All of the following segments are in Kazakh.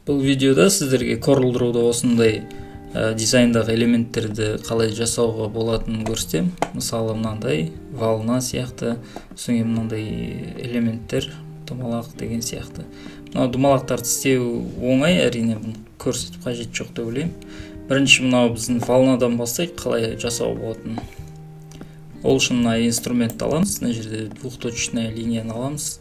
Бұл видеода сіздерге CorelDraw'да осындай дизайндағы элементтерді қалай жасауға болатынын көрсетем. Мысалы, мынандай волна сияқты, соңғы мынандай элементтер, домалақ деген сияқты. Мынау домалақтарды істеу оңай, әрине бұны көрсетіп қажет жоқ деп ойлаймын. Бірінші мынау біздің волнадан бастайық, қалай жасауға болатынын. Ол үшін мына инструментті аламыз, мына жерде двухточечная линияны аламыз.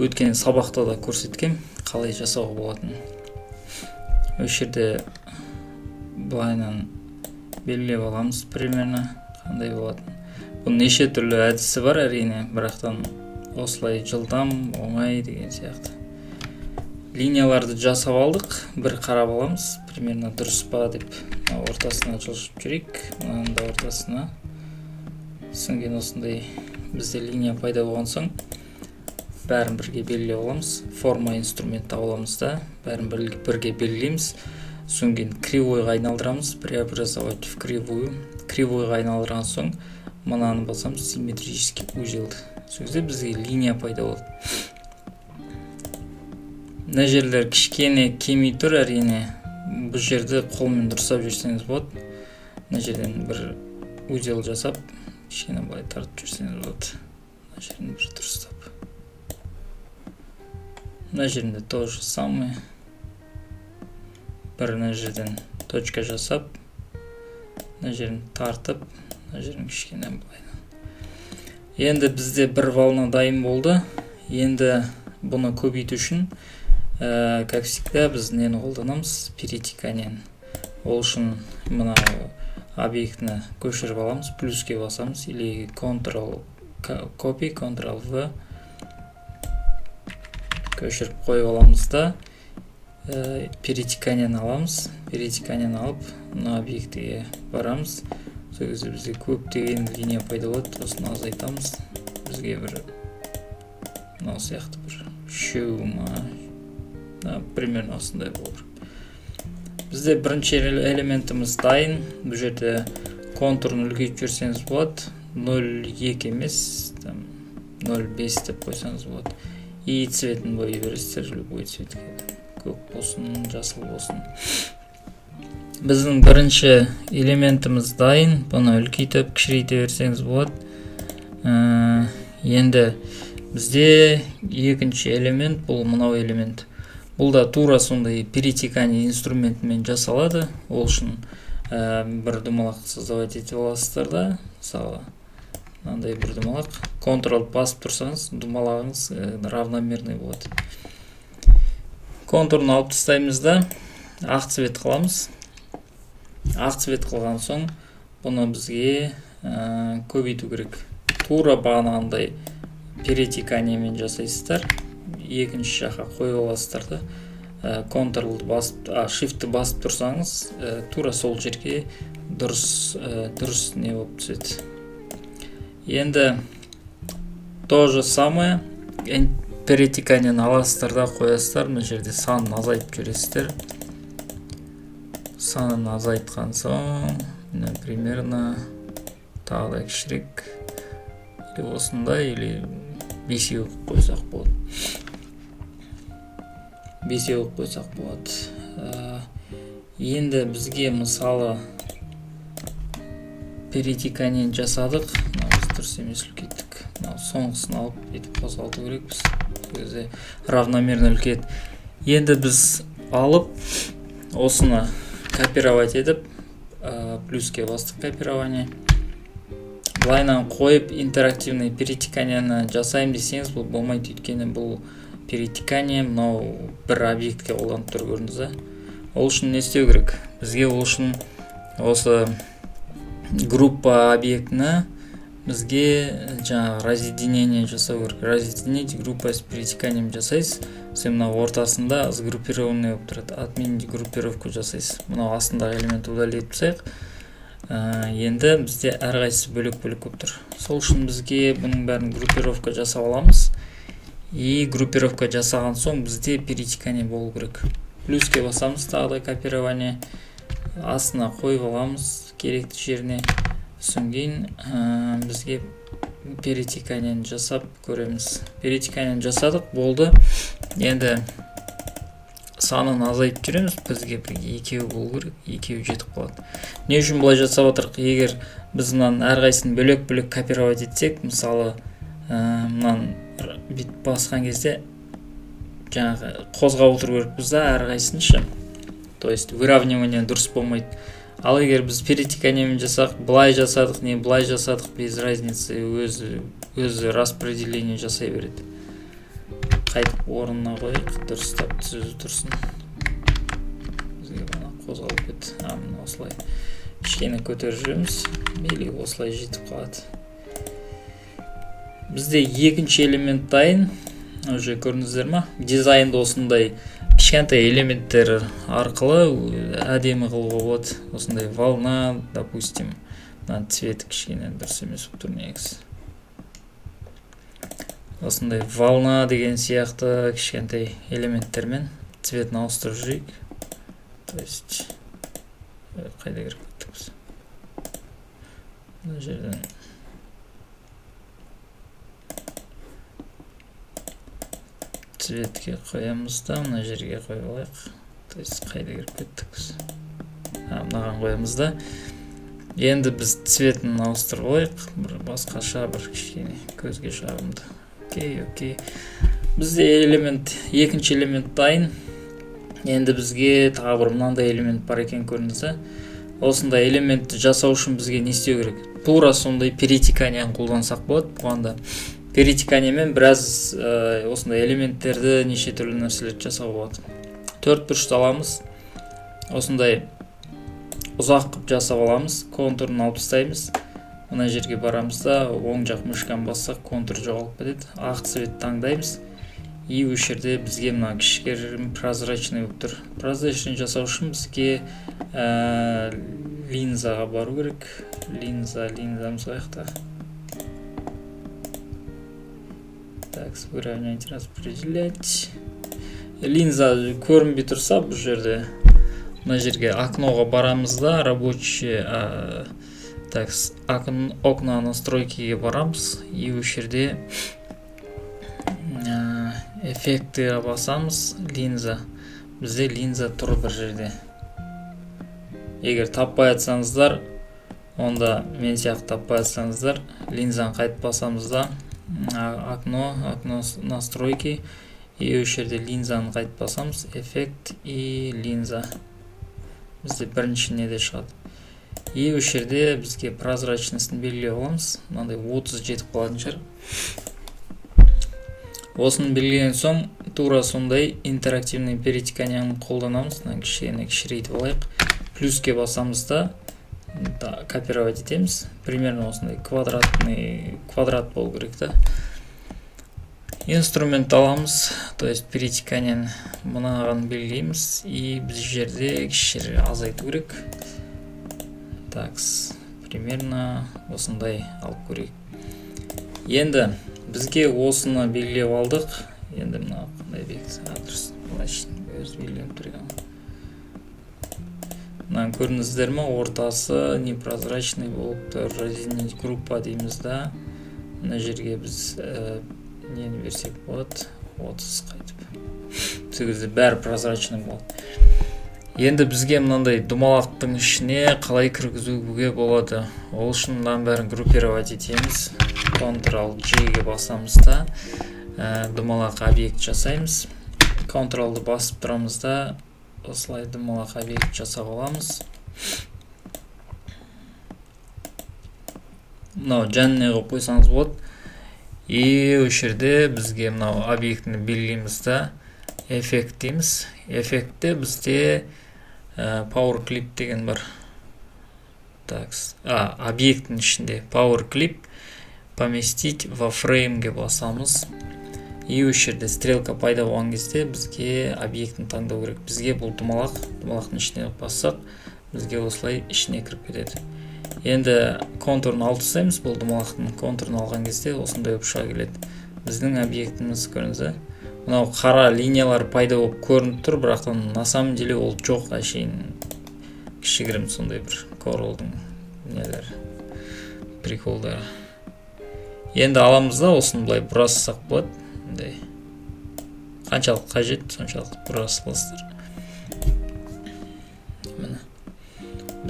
Өткен сабақта да көрсеткем, қалай жасауға болатынын. Осы жерде былайынан белгілеп аламыз примерно қандай болатын. Бұл неше түрлі әдісі бар әрине, бірақтан осылай жылдам, оңай деген сияқты. Линияларды жасап алдық, бір қарап аламыз, примерно дұрыс па деп. Ортасына жылжып жүрейік, мынаның да ортасына. Соңген осындай бізде линия пайда болған соң, бәрін бірге белгілеп аламыз. Форма инструментті аламыз да, бәрін бірге белгілейміз. Соңген кривойға айналдырамыз, преобразовать в кривую. Кривойға айналдырған соң, мынаны басамыз, симметрический узел. Сөзде бізге линия пайда болады. Мына жерлер кішкене кеми тұр, әрине. Бұл жерді қолмен дұрыстап жүрсеңіз болады. Мына жерден бір узел жасап, кішкене былай тартып жүрсеңіз болады. Мына жерін бір дұрыстап. Мына жерінде тоже самое. Бір мына жерден точка жасап, мына жерін тартып, мына жерін кішкене былай. Енді бізде бір волна дайын болды. Енді бұны көбейту үшін, как всегда, біз нені қолданамыз? Перетеканиені. Ол үшін мына объектіні көшіріп аламыз, плюске басамыз, или Ctrl-Copy, Ctrl-V көшіріп қойып аламыз да, перетеканиені аламыз. Перетеканиені алып, мына объектіге барамыз. Сол кезде бізге көптеген линия пайда болады, осыны азайтамыз. Бізге бір мынау сияқты бір үшеу примерно осындай болыр. Бізде бірінші элементіміз дайын. Бұл жерде контурын үлкейтіп жүрсеңіз болады. 0,2 емес, 0,5 деп қойсаңыз болады. И цветін бой бересіздер, любой цветке. Көк болсын, жасыл болсын. Біздің бірінші элементіміз дайын. Бұны үлкейтіп, кішірейте берсеңіз болады. Енді бізде екінші элемент, бұл мынау элемент. Бұл да тура сондай перетекание инструментімен жасалады. Ол үшін бір домалақ создавать етіп аласыздар да. Мысалы, мынандай бір домалақ. Ctrl басып тұрсаңыз, домалағыңыз равномерный болады. Контурын алып тастаймыз да, ақ цвет қыламыз. Ақ цвет қылған соң, бұны бізге көбейту керек. Тура бағанағындай перетеканиемен жасайсыздар. Екінші жаққа қойып аласыздар да. Ctrl-ды басып, Shift-ті басып тұрсаңыз, тура сол жерге дұрыс не болып түседі. Енді то же самое перетеканиені аласыздар да қоясыздар. Мына жерде санын азайтып жүресіздер. Санын азайтқан соң, примерно тағы да кішірек. Или осындай, или бесеу қойсақ болады. Бесеу қойсақ болады. Енді бізге мысалы перетеканиені жасадық. Біз дұрыс емес үлкеттік. Соңғысын алып етіп қосалту керек біз. Көзде равномерно үлкет. Енді біз алып, осыны копировать етіп, плюске бастық копирование. Былайнан қойып интерактивный перетеканиені жасайым десеңіз, бұл болмайды, өйткені бұл перетекание мынау бір объектке қолданып тұр, көрдіңіз. Ол үшін не істеу керек? Бізге ол үшін осы группа объектіні бізге жаңа разъединение жасау керек. Разъединить группа с перетеканием жасайсыз. Сен мынау ортасында сгруппированный болып тұрады. Отменить группировку жасайсыз. Мынау астындағы элемент удалить тастайық. Енді бізде әрқайсысы бөлек-бөлек болып тұр. Сол үшін бізге бұның бәрін группировка жасап аламыз. И группировка жасаған соң бізде перетекание болу керек. Плюске басамыз, тағы да копирование. Астына қойып аламыз керекті жеріне. Соңген бізге перетеканиені жасап көреміз. Перетеканиені жасадық, болды. Енді санын азайтып жүреміз, бізге бір екеу болу керек, екеу жетіп қалады. Не үшін былай жасап отырық? Егер біз мынаны әрқайсысын бөлек-бөлек копировать етсек, мысалы мынаны бүйтіп басқан кезде жаңағы қозғап отыру керекпіз да әрқайсысын ше. То есть выравнивание дұрыс болмайды. Ал егер біз перетеканиемен жасадық, былай жасадық, не былай жасадық, без разницы, өзі распределение жасай береді. Қайтып орнына қойып, дұрыстап түзу тұрсын. Бізге ғана қозғалып кетті. Мына осылай кішкене көтеріп жүреміз, мейлі осылай жетіп қалады. Бізде екінші элемент дайын. Уже көрдіңіздер ма? Дизайнды осындай кішкентай элементтер арқылы әдемі қылуға болады. Осындай волна, допустим, цветі кішкене дұрыс емес болып тұр негізі. Осындай волна деген сияқты кішкентай элементтермен цветін ауыстырып жүрейік. То есть қайда кіріп кеттік біз? Мына жерден цветке қоямыз да, мына жерге қойып алайық. То есть қайда кіріп кеттік біз? Мынаған қоямыз да. Енді біз цветін ауыстырып алайық, бір басқаша бір кішкене көзге жағымды. Окей. Бізде екінші элемент дайын. Енді бізге тағы бір мынандай элемент бар екен көрдіңіз. Осындай элементті жасау үшін бізге не істеу керек? Тура сондай перетеканияны қолдансақ болады. Бұғанда перетеканиямен біраз осындай элементтерді неше түрлі нәрселерді жасауға болады. Төрт бұрышты аламыз. Осындай ұзақ қып жасап аламыз. Контурын алып тастаймыз. Мына жерге барамыз да, оң жақ мышканы бассақ, контур жоғалып кетеді. Ақ цвет таңдаймыз. И осы жерде бізге мына кішігірім прозрачный болып тұр. Прозрачный жасау үшін бізге линзаға бару керек. Линзамыз қаяқта. Так, выравнять, распределять. Линза көрінбей тұрса, бұл жерде мына жерге окноға барамыз да, рабочий окна настройкиге барамыз. И осы жерде эффектіге басамыз. Линза. Бізде линза тұр бір жерде. Егер таппай атсаңыздар, онда мен сияқты таппай атсаңыздар, линзаны қайтып басамыз да, окно настройки. И осы жерде линзаны қайтып басамыз. Эффект и линза. Бізде бірінші неде шығады. И осы жерде бізге прозрачностын белгілеп аламыз. Мынандай 30 жетіп қалатын шығар. Осыны белгілеген соң, тура сондай интерактивный перетеканияны қолданамыз. Кішкене кішірейтіп алайық. Плюске басамыз да, копировать етеміз. Примерно осындай квадрат болу керек та. Инструмент аламыз, то есть перетеканияны мынаған белгілейміз. И біз жерде кішірі азайту керек. Так, примерно осындай алып көрейік. Енді бізге осыны белгілеп алдық. Енді мына қандай бекіт адрес өз белгілеп тұрған. Мына көрдіңіздер ме, ортасы непрозрачный болып тұр. Разделить группа дейміз да. Мына жерге біз нені берсек болады? 30 қайтып. Бұл кезде бәрі прозрачный болады. Енді бізге мынандай думалақтың ішіне қалай кіргізуге болады? Ол үшін мынаның бәрін группировать етеміз. Ctrl-G-ге басамыз да, думалақ объект жасаймыз. Ctrl-ды басып тұрамыз да, осылай думалақ объект жасап аламыз. Мынау жанына қойып қойсаңыз болады. И осы жерде бізге мынау объектіні белгілейміз да, эффект дейміз. Эффектте бізде Power Clip деген бар. Объекттің ішінде Power Clip поместить во фреймге басамыз. И осы жерде стрелка пайда болған кезде бізге объектін таңдау керек. Бізге бұл думалақтың ішіне бассақ, бізге осылай ішіне кіріп кетеді. Енді контурын алып тастаймыз. Бұл думалақтың контурын алған кезде осындай болып шыға келеді. Біздің объектіміз көріңіз. Мынау қара линиялар пайда болып көрініп тұр, бірақтан на самом деле ол жоқ, әшейін кішігірім сондай бір Corel'дың нелер приколдары. Енді аламыз да, осыны былай бұрасақ болады. Қаншалық қажет, соншалық бұрасыласыздар.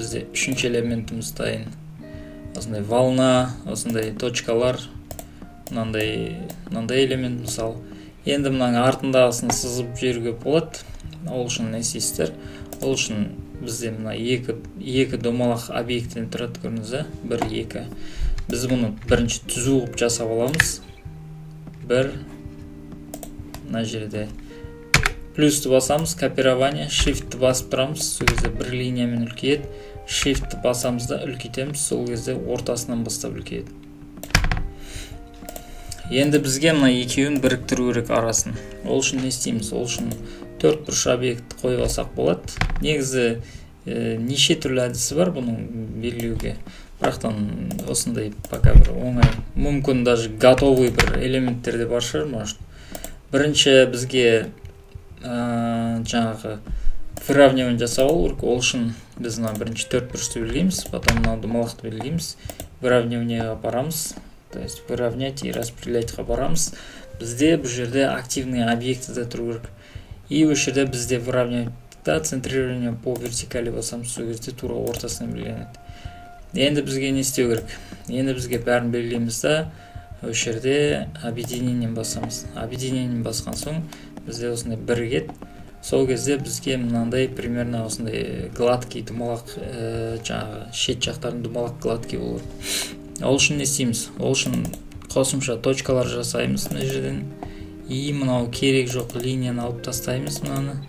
бізде үшінші элементіміз дайын. Осындай волна, осындай точкалар, мынандай элемент мысалы. Енді мынаның артындағысын сызып жіберуге болады. Ол үшін не істейсіздер? Ол үшін бізде мына екі домалақ объекттен тұрады, көрдіңіз, 1, 2. Біз бұны бірінші түзу қылып жасап аламыз. 1, мына жерде плюсті басамыз, копирование, shift басып тұрамыз, сол кезде бір линиямен үлкейеді. Shift басамыз да үлкейтеміз, сол кезде ортасынан бастап үлкейеді. Енді бізге мына екеуін біріктіру керек арасын. Ол үшін не істейміз? Ол үшін 4 бұрыш объект қойып алсақ болады. Негізі неше түрлі әдісі бар бұның белгілеуге. Бірақтан осындай пока бір оңай, мүмкін даже готовый бір элементтер де бар шығар, может. Бірінші бізге жаңағы выравнивание жасау керек. Ол үшін біз бірінші 4 бұрышты белгілейміз, потом домалақты белгілейміз, выравниваниеға барамыз, то есть выравнять и распределяйтьқа барамыз. Бізде бұл жерде активный объекті де тұру керек. И бұл жерде бізде выравнивать центрирование по вертикали басамыз, сол кезде тура ортасынан белгіленеді. Енді бізге не істеу керек? Енді бізге бәрін белгілейміз да, бұл жерде объединениені басамыз. Объединениені басқан соң бізде осындай бірігеді. Сол кезде бізге мынандай примерно осындай гладкий домалақ, жаңағы шет жақтарын домалақ гладкий болады. Ол үшін не істейміз? Ол үшін қосымша точкалар жасаймыз мына жерден. И мынау керек жоқ линияны алып тастаймыз мынаны.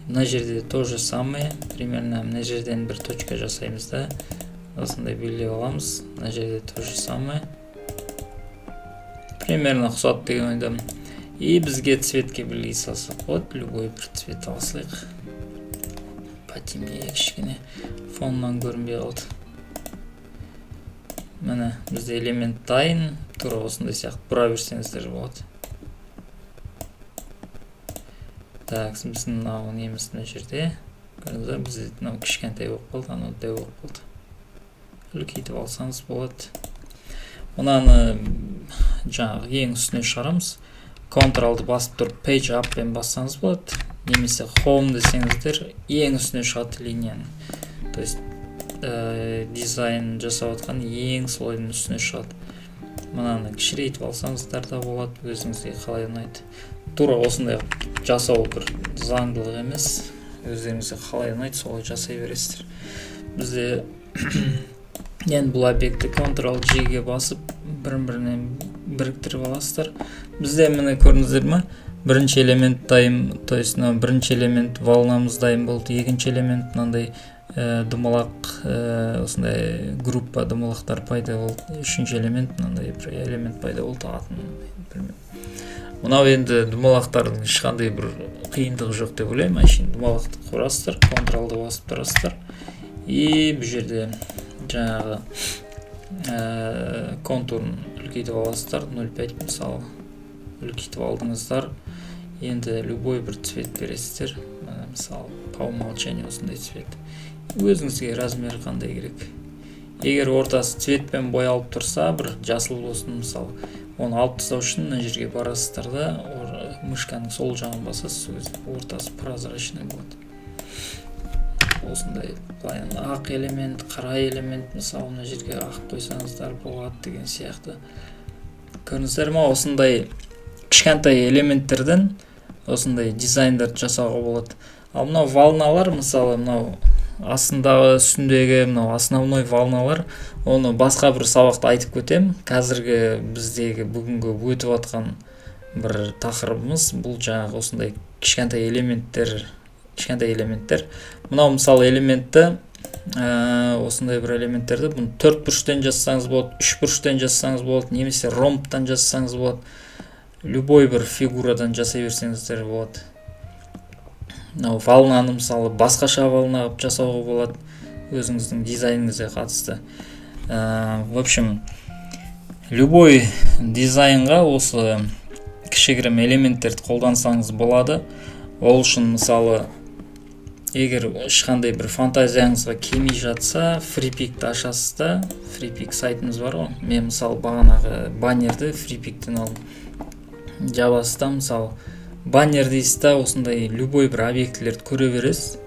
Мына жерде то же самое, примерно мына жерден бір точка жасаймыз да. Осындай белгілеп аламыз. Мына жерде то же самое. Примерно ұқсат деген ойдамын. И бізге цветке белгілей салсақ болады, любой бір цвет алсақ. Потемнее кішкене, фоннан көрінбей қалды. Міне бізде элемент дайын, тура осындай сияқты бұра берсеңіздер болады. Так, біздің мынау неміз мына жерде. Көрдіңіз, бізде мынау кішкентай болып қалды, анау дәу болып қалды. Үлкейтіп алсаңыз болады. Мынаны жаңағы ең үстіне шығарамыз. Ctrl-ды басып тұрып page up-пен бассаңыз болады. Немесе home десеңіздер, ең үстіне шығады линияны. То есть дизайн жасап отқан ең солайдың үстіне шығады. Мынаны кішірейтіп алсаңыздар да болады, өзіңізге қалай ұнайды. Тура осындай жасау бір заңдылық емес, өздеріңізге қалай ұнайды, солай жасай бересіздер. Бізде енді бұл объекті Ctrl-G-ге басып бірін-біріне біріктіріп аласыздар. Бізде міне көрдіңіздер ме? Бірінші элемент дайын, то есть бірінші элемент волнамыз дайын болды, екінші элемент мынандай домалақ, осындай группа домалақтар пайда болды, үшінші элемент мынандай бір элемент пайда болды, атын білмеймін. Мынау енді домалақтардың ешқандай бір қиындығы жоқ деп ойлаймын. Әшейін домалақты құрасыздар, Ctrl-ды басып тұрасыздар. И бұл жерде жаңағы контурын үлкейтіп аласыздар, 0,5 мысалы үлкейтіп алдыңыздар. Енді любой бір цвет бересіздер, мысалы по умолчанию осындай цвет. Өзіңізге размері қандай керек. Егер ортасы цветпен боялып тұрса, бір жасыл болсын мысалы, оны алып тастау үшін мына жерге барасыздар да, мышканың сол жағын басасыз, ортасы прозрачный болады. Осындай ақ элемент, қара элемент, мысалы мына жерге ақ қойсаңыздар болады деген сияқты. Көрдіңіздер ме, осындай кішкентай элементтерден осындай дизайндарды жасауға болады. Ал мынау волналар, мысалы мынау астындағы үстіндегі мынау основной волналар, оны басқа бір сабақта айтып кетем. Қазіргі біздегі бүгінгі өтіп жатқан бір тақырыбымыз бұл жаңағы осындай кішкентай элементтер. Мынау мысалы элементті, осындай бір элементтерді 4 бұрыштан жазсаңыз болады, 3 бұрыштан жазсаңыз болады, немесе ромбтан жазсаңыз болады. Любой бір фигурадан жасай берсеңіздер болады. Мынау волнаны мысалы басқаша волна қылып жасауға болады, өзіңіздің дизайныңызға қатысты. В общем, любой дизайнға осы кішігірім элементтерді қолдансаңыз болады. Ол үшін мысалы егер ешқандай бір фантазияңызға келмей жатса, FreePikті ашасыз да, FreePik сайтымыз бар ғой. Мен мысалы бағанағы баннерді FreePiktен алдым. Жабасыз да, мысалы баннер дейсіз да, осындай любой бір объектілерді көре бересіз.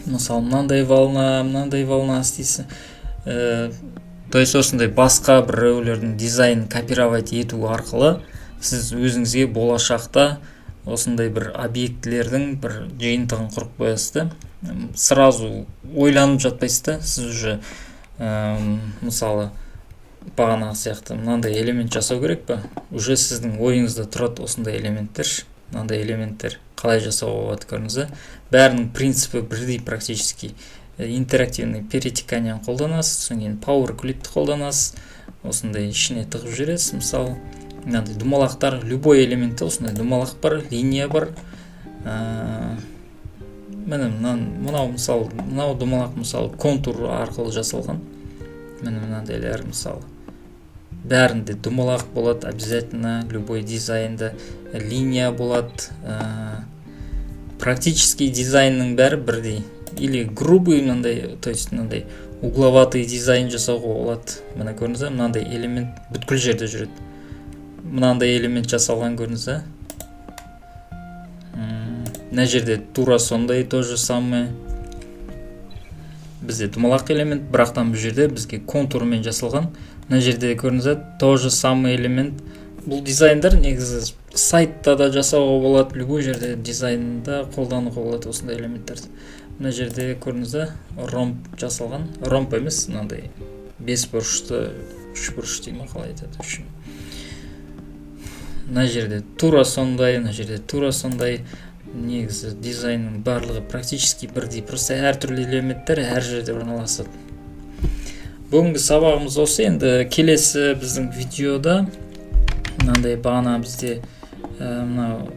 мысалы мынандай волна істейсің. То есть осындай басқа біреулердің дизайнын копировать ету арқылы сіз өзіңізге болашақта осындай бір объектілердің бір жиынтығын құрып қоясыз да. Сразу ойланып жатпайсыз да, сіз уже мысалы бағанағы сияқты мынандай элемент жасау керек па, уже сіздің ойыңызда тұрады осындай элементтер, мынандай элементтер қалай жасауға болады көрдіңіз. Бәрінің принципі бірдей практически. Интерактивный перетекание қолданасыз, содан кейін Power Clipті қолданасыз, осындай ішіне тығып жібересіз. Мысалы мынандай думалақтар, любой элементте осындай думалақ бар, линия бар. Мынау думалақ мысалы контур арқылы жасалған. Мынандайлар мысалы. Бәрінде думалақ болады, обязательно любой дизайнда линия болады. Практически дизайнның бәрі бірдей. Или грубый мынандай, то есть мынандай угловатый дизайн жасауға болады. Мына көрдіңіз, мынандай элемент бүткіл жерде жүреді. Мынандай элемент жасалған көрдіңіз. Мына жерде тура сондай, то же самое. Бізде думалақ элемент, бірақтан бұл жерде бізге контурмен жасалған. Мына жерде көрдіңіз, то же самый элемент. Бұл дизайндар негізі сайтта да жасауға болады, любой жерде дизайнда қолдануға болады осындай элементтерді. Мына жерде көрдіңіз, ромб жасалған. Ромб емес, мынандай 5 бұрышты, 3 бұрыш деймін, қалай айтады. Мына жерде тура сондай, мына жерде тура сондай. Негізі дизайнның барлығы практически бірдей, просто әртүрлі элементтер әр жерде орналасады. Бүгінгі сабағымыз осы. Енді келесі біздің видеода мынандай бағана бізде мынау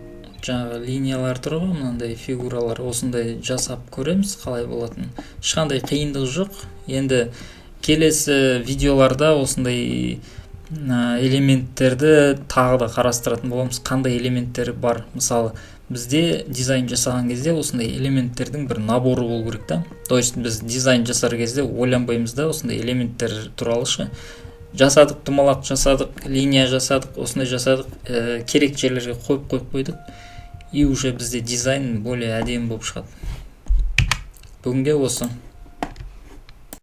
жаңағы линиялар тұр ғой, мынандай фигуралар, осындай жасап көреміз қалай болатын. Ешқандай қиындық жоқ. Енді келесі видеоларда осындай элементтерді тағы да қарастыратын боламыз. Қандай элементтер бар? Мысалы, бізде дизайн жасаған кезде осындай элементтердің бір наборы болу керек та. То есть біз дизайн жасар кезде ойланбаймыз да, осындай элементтер туралы ше. Жасадық, думалақ жасадық, линия жасадық, осындай жасадық, керек жерлерге қойып қойдық. И уже бізде дизайн более әдемі болып шығады. Бүгінге осы.